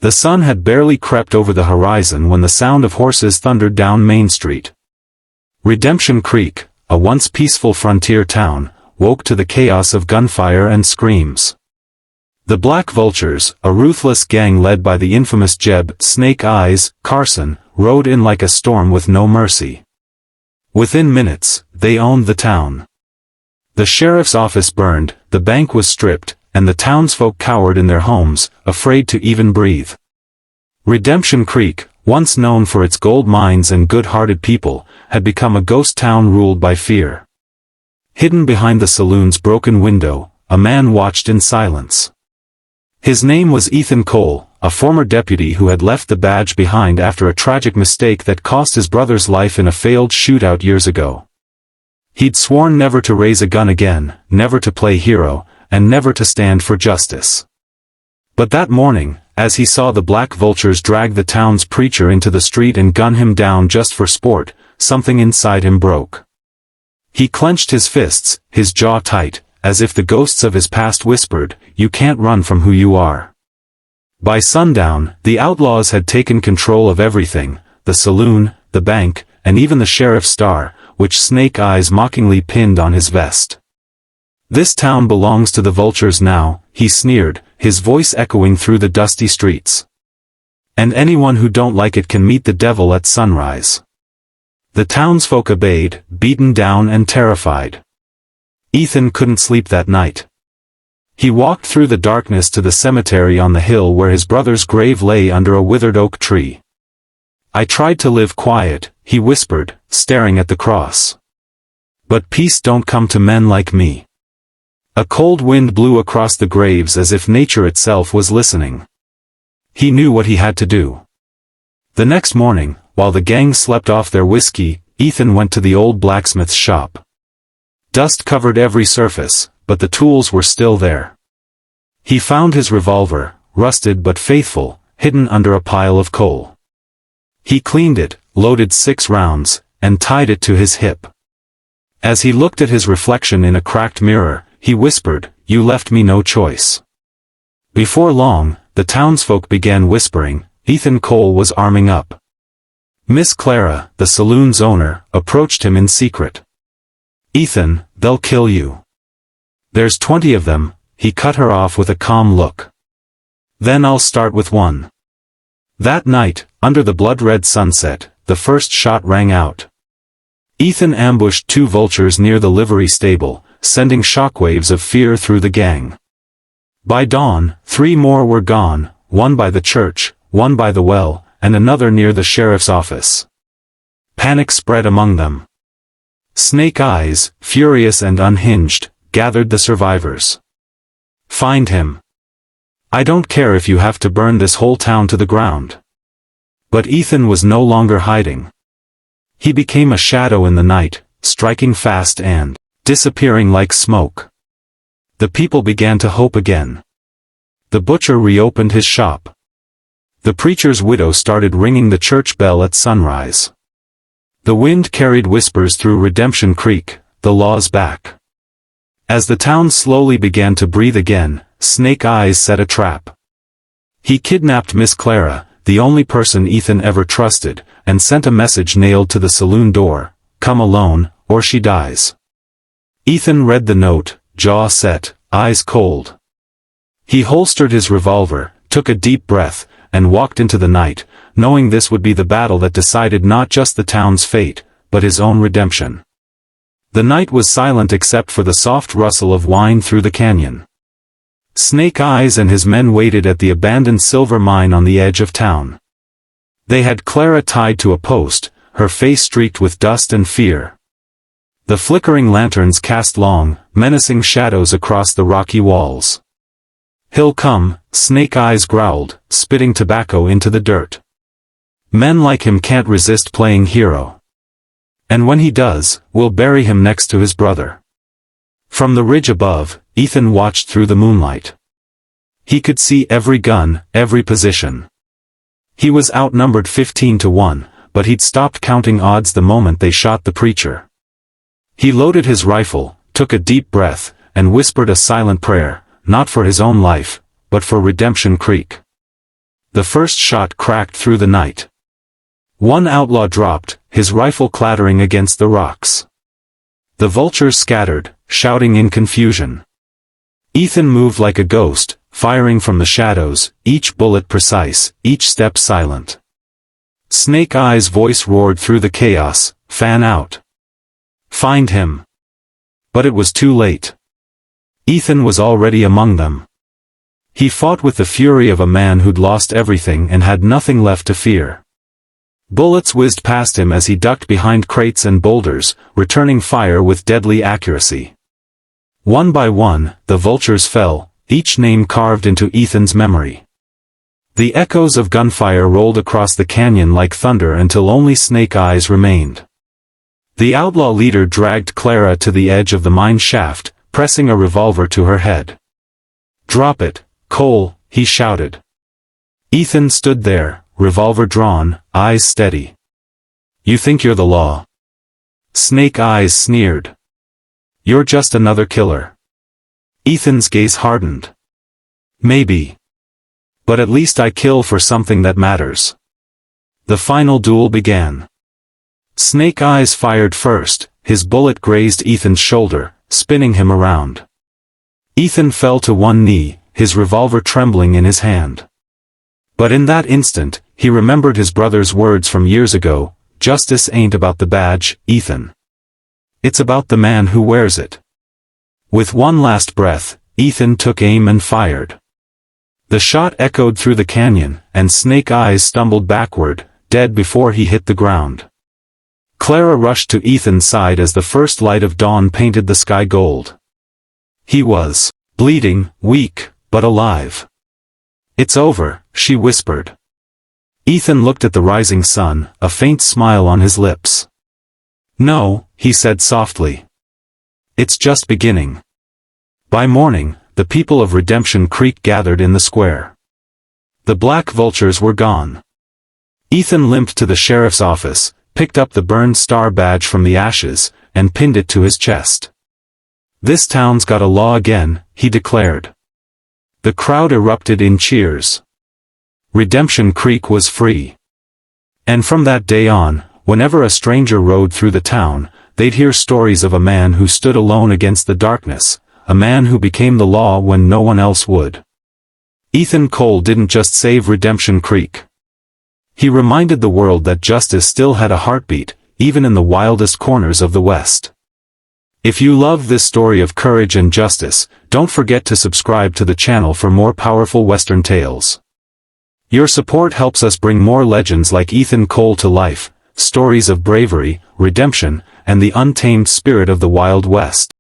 The sun had barely crept over the horizon when the sound of horses thundered down Main Street. Redemption Creek, a once peaceful frontier town, woke to the chaos of gunfire and screams. The Black Vultures, a ruthless gang led by the infamous Jeb "Snake Eyes" Carson, rode in like a storm with no mercy. Within minutes, they owned the town. The sheriff's office burned, the bank was stripped, and the townsfolk cowered in their homes, afraid to even breathe. Redemption Creek, once known for its gold mines and good-hearted people, had become a ghost town ruled by fear. Hidden behind the saloon's broken window, a man watched in silence. His name was Ethan Cole, a former deputy who had left the badge behind after a tragic mistake that cost his brother's life in a failed shootout years ago. He'd sworn never to raise a gun again, never to play hero, and never to stand for justice. But that morning, as he saw the Black Vultures drag the town's preacher into the street and gun him down just for sport, something inside him broke. He clenched his fists, his jaw tight, as if the ghosts of his past whispered, "You can't run from who you are." By sundown, the Outlaws had taken control of everything, the saloon, the bank, and even the sheriff's star, which Snake Eyes mockingly pinned on his vest. "This town belongs to the Vultures now," he sneered, his voice echoing through the dusty streets. "And anyone who don't like it can meet the devil at sunrise." The townsfolk obeyed, beaten down and terrified. Ethan couldn't sleep that night. He walked through the darkness to the cemetery on the hill where his brother's grave lay under a withered oak tree. "I tried to live quiet," he whispered, staring at the cross. "But peace don't come to men like me." A cold wind blew across the graves as if nature itself was listening. He knew what he had to do. The next morning, while the gang slept off their whiskey, Ethan went to the old blacksmith's shop. Dust covered every surface, but the tools were still there. He found his revolver, rusted but faithful, hidden under a pile of coal. He cleaned it, loaded 6 rounds, and tied it to his hip. As he looked at his reflection in a cracked mirror, he whispered, "You left me no choice." Before long, the townsfolk began whispering. Ethan Cole was arming up. Miss Clara, the saloon's owner, approached him in secret. "Ethan, they'll kill you." "There's 20 of them," he cut her off with a calm look. "Then I'll start with one." That night, under the blood-red sunset, the first shot rang out. Ethan ambushed 2 vultures near the livery stable, sending shockwaves of fear through the gang. By dawn, 3 more were gone, one by the church, one by the well, and another near the sheriff's office. Panic spread among them. Snake Eyes, furious and unhinged, gathered the survivors. "Find him. I don't care if you have to burn this whole town to the ground." But Ethan was no longer hiding. He became a shadow in the night, striking fast and disappearing like smoke. The people began to hope again. The butcher reopened his shop. The preacher's widow started ringing the church bell at sunrise. The wind carried whispers through Redemption Creek, "The law's back." As the town slowly began to breathe again, Snake Eyes set a trap. He kidnapped Miss Clara, the only person Ethan ever trusted, and sent a message nailed to the saloon door, "Come alone, or she dies." Ethan read the note, jaw set, eyes cold. He holstered his revolver, took a deep breath, and walked into the night, knowing this would be the battle that decided not just the town's fate, but his own redemption. The night was silent except for the soft rustle of wine through the canyon. Snake Eyes and his men waited at the abandoned silver mine on the edge of town. They had Clara tied to a post, her face streaked with dust and fear. The flickering lanterns cast long, menacing shadows across the rocky walls. "He'll come," Snake Eyes growled, spitting tobacco into the dirt. "Men like him can't resist playing hero. And when he does, we'll bury him next to his brother." From the ridge above, Ethan watched through the moonlight. He could see every gun, every position. He was outnumbered 15 to 1, but he'd stopped counting odds the moment they shot the preacher. He loaded his rifle, took a deep breath, and whispered a silent prayer, not for his own life, but for Redemption Creek. The first shot cracked through the night. One outlaw dropped, his rifle clattering against the rocks. The vultures scattered, shouting in confusion. Ethan moved like a ghost, firing from the shadows, each bullet precise, each step silent. Snake Eye's voice roared through the chaos, "Fan out! Find him!" But it was too late. Ethan was already among them. He fought with the fury of a man who'd lost everything and had nothing left to fear. Bullets whizzed past him as he ducked behind crates and boulders, returning fire with deadly accuracy. One by one, the vultures fell, each name carved into Ethan's memory. The echoes of gunfire rolled across the canyon like thunder until only Snake Eyes remained. The outlaw leader dragged Clara to the edge of the mine shaft, pressing a revolver to her head. "Drop it, Cole," he shouted. Ethan stood there, revolver drawn, eyes steady. "You think you're the law?" Snake Eyes sneered. "You're just another killer." Ethan's gaze hardened. "Maybe. But at least I kill for something that matters." The final duel began. Snake Eyes fired first, his bullet grazed Ethan's shoulder, spinning him around. Ethan fell to one knee, his revolver trembling in his hand. But in that instant, he remembered his brother's words from years ago, "Justice ain't about the badge, Ethan. It's about the man who wears it." With one last breath, Ethan took aim and fired. The shot echoed through the canyon, and Snake Eyes stumbled backward, dead before he hit the ground. Clara rushed to Ethan's side as the first light of dawn painted the sky gold. He was bleeding, weak, but alive. "It's over," she whispered. Ethan looked at the rising sun, a faint smile on his lips. "No," he said softly. "It's just beginning." By morning, the people of Redemption Creek gathered in the square. The black vultures were gone. Ethan limped to the sheriff's office, picked up the burned star badge from the ashes, and pinned it to his chest. "This town's got a law again," he declared. The crowd erupted in cheers. Redemption Creek was free. And from that day on, whenever a stranger rode through the town, they'd hear stories of a man who stood alone against the darkness, a man who became the law when no one else would. Ethan Cole didn't just save Redemption Creek. He reminded the world that justice still had a heartbeat, even in the wildest corners of the West. If you love this story of courage and justice, don't forget to subscribe to the channel for more powerful Western tales. Your support helps us bring more legends like Ethan Cole to life, stories of bravery, redemption, and the untamed spirit of the Wild West.